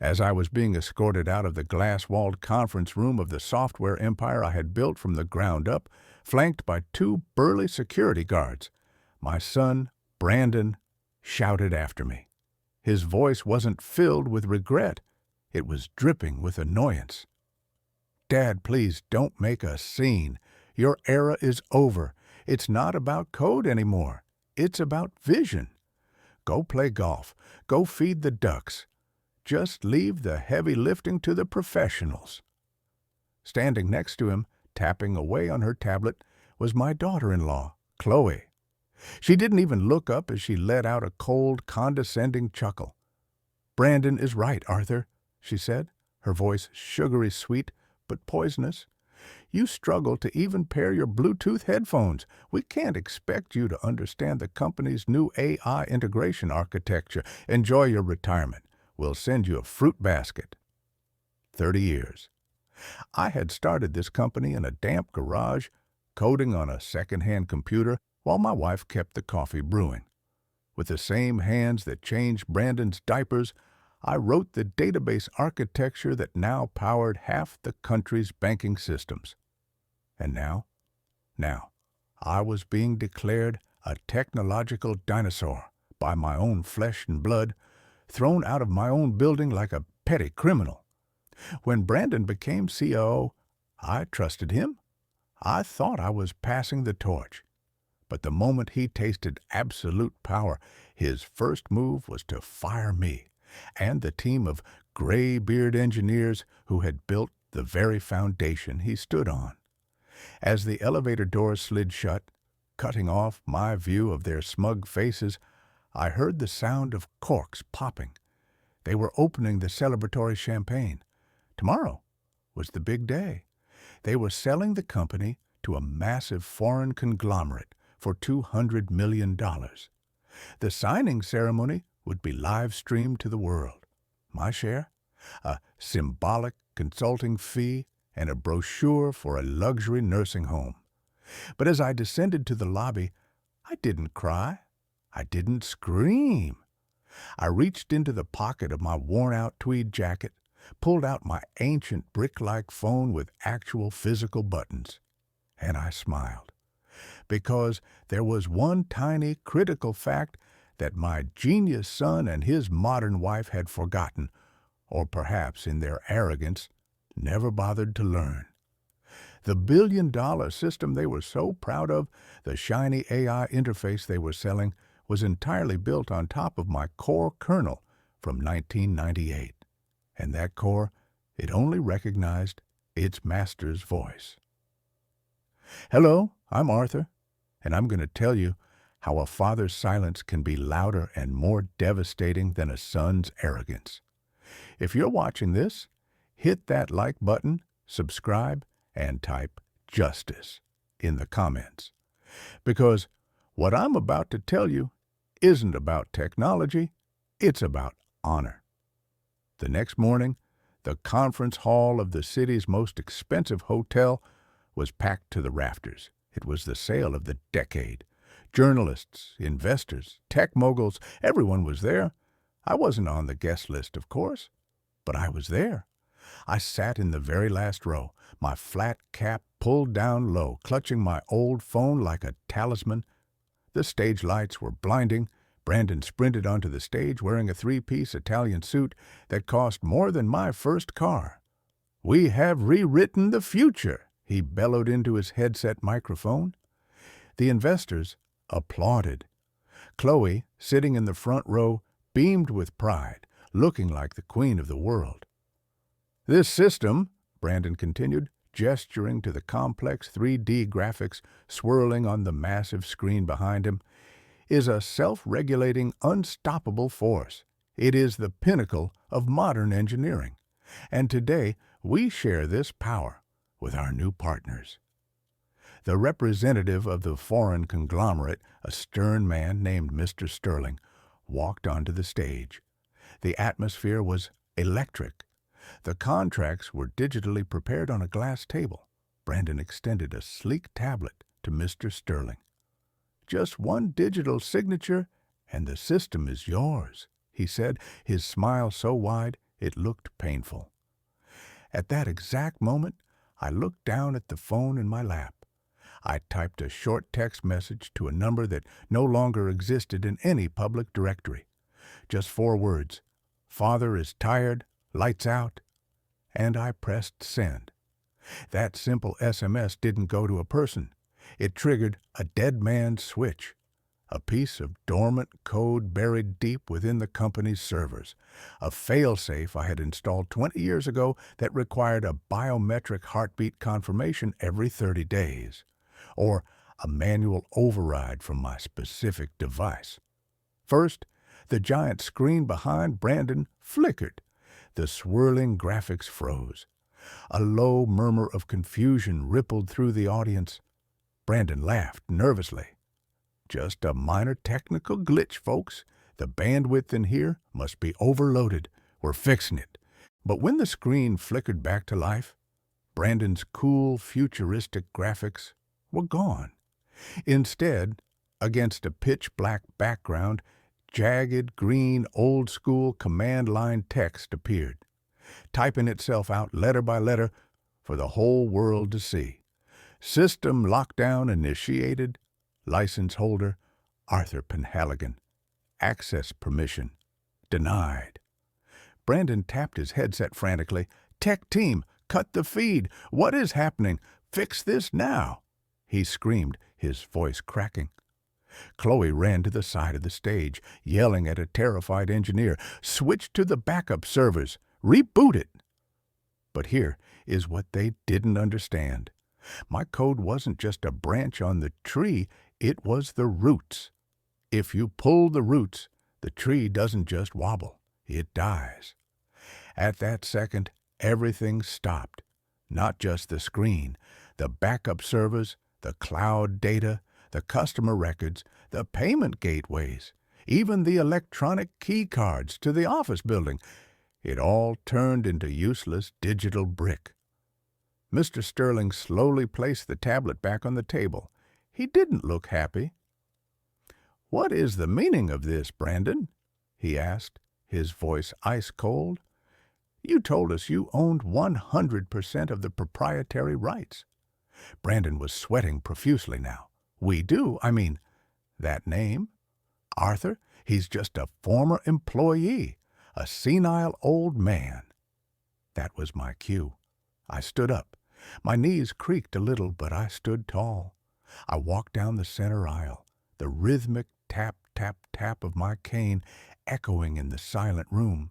As I was being escorted out of the glass-walled conference room of the software empire I had built from the ground up, flanked by two burly security guards, my son, Brandon, shouted after me. His voice wasn't filled with regret. It was dripping with annoyance. "Dad, please don't make a scene. Your era is over. It's not about code anymore. It's about vision. Go play golf. Go feed the ducks. Just leave the heavy lifting to the professionals." Standing next to him, tapping away on her tablet, was my daughter-in-law, Chloe. She didn't even look up as she let out a cold, condescending chuckle. "Brandon is right, Arthur," she said, her voice sugary sweet but poisonous. "You struggle to even pair your Bluetooth headphones. We can't expect you to understand the company's new AI integration architecture. Enjoy your retirement. We'll send you a fruit basket." 30 years. I had started this company in a damp garage, coding on a second-hand computer while my wife kept the coffee brewing. With the same hands that changed Brandon's diapers, I wrote the database architecture that now powered half the country's banking systems. And now, I was being declared a technological dinosaur by my own flesh and blood, thrown out of my own building like a petty criminal. When Brandon became COO, I trusted him. I thought I was passing the torch. But the moment he tasted absolute power, his first move was to fire me and the team of gray-beard engineers who had built the very foundation he stood on. As the elevator doors slid shut, cutting off my view of their smug faces, I heard the sound of corks popping. They were opening the celebratory champagne. Tomorrow was the big day. They were selling the company to a massive foreign conglomerate for $200 million. The signing ceremony would be live-streamed to the world. My share? A symbolic consulting fee and a brochure for a luxury nursing home. But as I descended to the lobby, I didn't cry. I didn't scream. I reached into the pocket of my worn-out tweed jacket, pulled out my ancient brick-like phone with actual physical buttons, and I smiled. Because there was one tiny critical fact that my genius son and his modern wife had forgotten, or perhaps in their arrogance, never bothered to learn. The billion-dollar system they were so proud of, the shiny AI interface they were selling, was entirely built on top of my Core Kernel from 1998. And that core, it only recognized its master's voice. "Hello, I'm Arthur, and I'm going to tell you how a father's silence can be louder and more devastating than a son's arrogance. If you're watching this, hit that like button, subscribe, and type justice in the comments. Because what I'm about to tell you isn't about technology, it's about honor." The next morning, the conference hall of the city's most expensive hotel was packed to the rafters. It was the sale of the decade. Journalists, investors, tech moguls, everyone was there. I wasn't on the guest list, of course, but I was there. I sat in the very last row, my flat cap pulled down low, clutching my old phone like a talisman. The stage lights were blinding. Brandon sprinted onto the stage wearing a three-piece Italian suit that cost more than my first car. "We have rewritten the future," he bellowed into his headset microphone. The investors applauded. Chloe, sitting in the front row, beamed with pride, looking like the queen of the world. "This system," Brandon continued, gesturing to the complex 3D graphics swirling on the massive screen behind him, "is a self-regulating, unstoppable force. It is the pinnacle of modern engineering. And today, we share this power with our new partners." The representative of the foreign conglomerate, a stern man named Mr. Sterling, walked onto the stage. The atmosphere was electric. The contracts were digitally prepared on a glass table. Brandon extended a sleek tablet to Mr. Sterling. "Just one digital signature, and the system is yours," he said, his smile so wide It looked painful. At that exact moment, I looked down at the phone in my lap. I typed a short text message to a number that no longer existed in any public directory. Just 4 words. Father is tired, lights out, and I pressed send. That simple SMS didn't go to a person. It triggered a dead man's switch, a piece of dormant code buried deep within the company's servers, a failsafe I had installed 20 years ago that required a biometric heartbeat confirmation every 30 days, or a manual override from my specific device. First, the giant screen behind Brandon flickered. The swirling graphics froze. A low murmur of confusion rippled through the audience. Brandon laughed nervously. Just a minor technical glitch, folks. The bandwidth in here must be overloaded. We're fixing it. But when the screen flickered back to life, Brandon's cool, futuristic graphics were gone. Instead, against a pitch-black background, jagged, green, old-school command line text appeared, typing itself out letter by letter for the whole world to see. System lockdown initiated. License holder, Arthur Penhaligon. Access permission denied. Brandon tapped his headset frantically. Tech team, cut the feed. What is happening? Fix this now, he screamed, his voice cracking. Chloe ran to the side of the stage, yelling at a terrified engineer. Switch to the backup servers. Reboot it. But here is what they didn't understand. My code wasn't just a branch on the tree, it was the roots. If you pull the roots, the tree doesn't just wobble, it dies. At that second, everything stopped. Not just the screen, the backup servers, the cloud data, the customer records, the payment gateways, even the electronic key cards to the office building. It all turned into useless digital brick. Mr. Sterling slowly placed the tablet back on the table. He didn't look happy. What is the meaning of this, Brandon? He asked, his voice ice cold. You told us you owned 100% of the proprietary rights. Brandon was sweating profusely now. We do, that name? Arthur, he's just a former employee, a senile old man. That was my cue. I stood up. My knees creaked a little, but I stood tall. I walked down the center aisle, the rhythmic tap, tap, tap of my cane echoing in the silent room.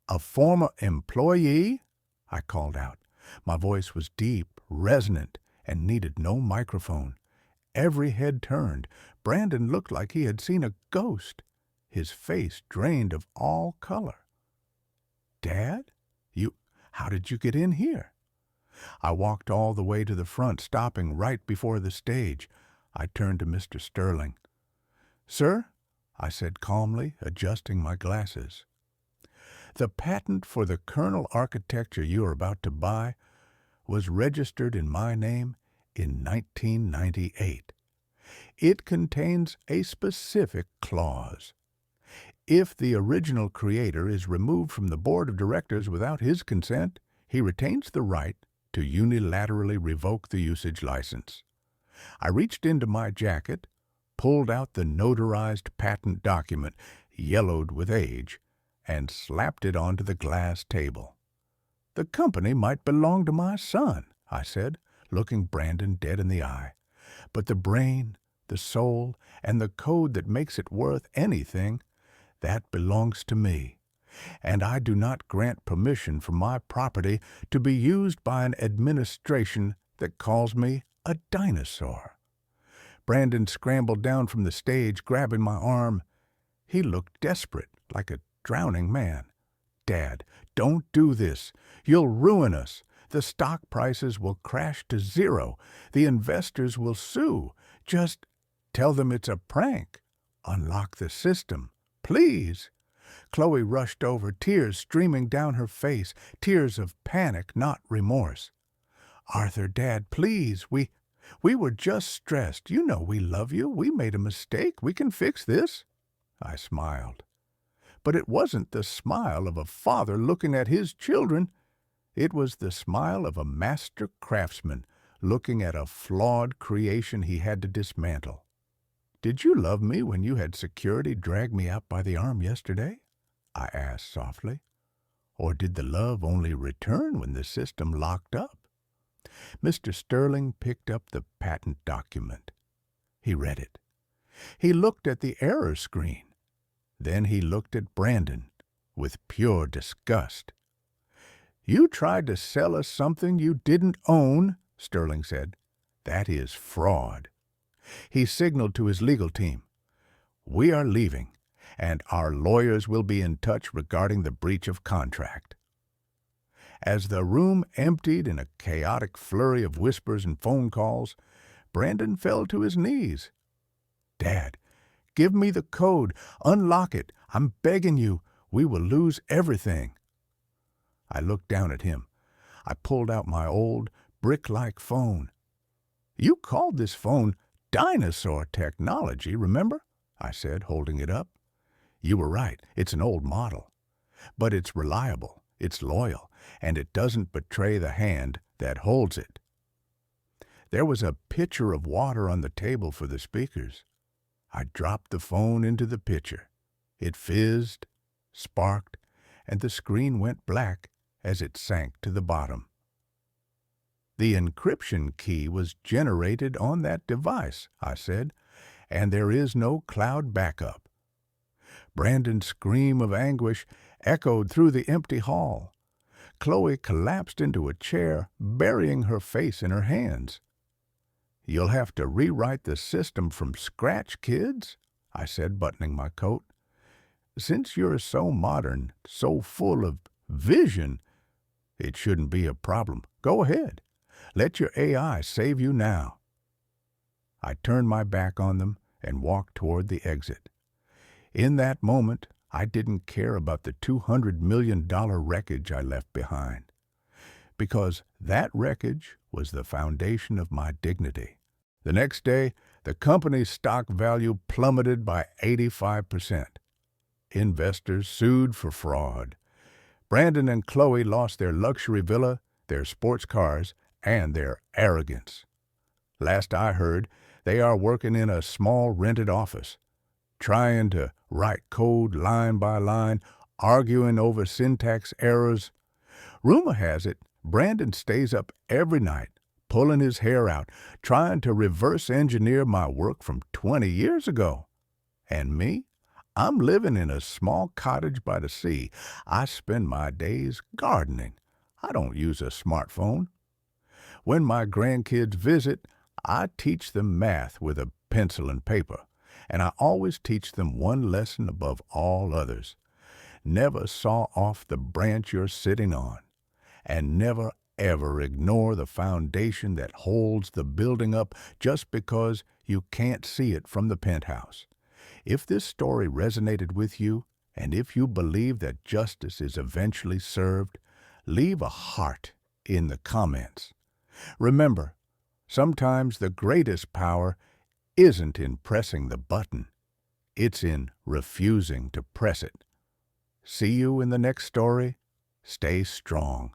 A former employee? I called out. My voice was deep, resonant, and needed no microphone. Every head turned. Brandon looked like he had seen a ghost, his face drained of all color. Dad? How did you get in here? I walked all the way to the front, stopping right before the stage. I turned to Mr. Sterling. Sir, I said calmly, adjusting my glasses. The patent for the kernel architecture you are about to buy was registered in my name in 1998. It contains a specific clause. If the original creator is removed from the board of directors without his consent, he retains the right to unilaterally revoke the usage license. I reached into my jacket, pulled out the notarized patent document, yellowed with age, and slapped it onto the glass table. The company might belong to my son, I said, looking Brandon dead in the eye. But the brain, the soul, and the code that makes it worth anything, that belongs to me, and I do not grant permission for my property to be used by an administration that calls me a dinosaur. Brandon scrambled down from the stage, grabbing my arm. He looked desperate, like a drowning man. Dad, don't do this. You'll ruin us. The stock prices will crash to zero. The investors will sue. Just tell them it's a prank. Unlock the system. Please. Chloe rushed over, tears streaming down her face, tears of panic, not remorse. Arthur, Dad, please, we were just stressed. We love you. We made a mistake. We can fix this. I smiled. But it wasn't the smile of a father looking at his children. It was the smile of a master craftsman looking at a flawed creation he had to dismantle. "Did you love me when you had security drag me out by the arm yesterday?" I asked softly. "Or did the love only return when the system locked up?" Mr. Sterling picked up the patent document. He read it. He looked at the error screen. Then he looked at Brandon with pure disgust. "You tried to sell us something you didn't own," Sterling said. "That is fraud." He signaled to his legal team. "We are leaving, and our lawyers will be in touch regarding the breach of contract." As the room emptied in a chaotic flurry of whispers and phone calls, Brandon fell to his knees. "Dad, give me the code. Unlock it. I'm begging you. We will lose everything." I looked down at him. I pulled out my old, brick-like phone. "You called this phone dinosaur technology, remember?" I said, holding it up. "You were right. It's an old model. But it's reliable, it's loyal, and it doesn't betray the hand that holds it." There was a pitcher of water on the table for the speakers. I dropped the phone into the pitcher. It fizzed, sparked, and the screen went black as it sank to the bottom. "The encryption key was generated on that device," I said, "and there is no cloud backup." Brandon's scream of anguish echoed through the empty hall. Chloe collapsed into a chair, burying her face in her hands. "You'll have to rewrite the system from scratch, kids," I said, buttoning my coat. "Since you're so modern, so full of vision, it shouldn't be a problem. Go ahead. Let your AI save you now." I turned my back on them and walked toward the exit. In that moment, I didn't care about the $200 million wreckage I left behind, because that wreckage was the foundation of my dignity. The next day, the company's stock value plummeted by 85%. Investors sued for fraud. Brandon and Chloe lost their luxury villa, their sports cars, and their arrogance. Last I heard, they are working in a small rented office, trying to write code line by line, arguing over syntax errors. Rumor has it, Brandon stays up every night, pulling his hair out, trying to reverse engineer my work from 20 years ago. And me? I'm living in a small cottage by the sea. I spend my days gardening. I don't use a smartphone. When my grandkids visit, I teach them math with a pencil and paper, and I always teach them one lesson above all others. Never saw off the branch you're sitting on, and never ever ignore the foundation that holds the building up just because you can't see it from the penthouse. If this story resonated with you, and if you believe that justice is eventually served, leave a heart in the comments. Remember, sometimes the greatest power isn't in pressing the button. It's in refusing to press it. See you in the next story. Stay strong.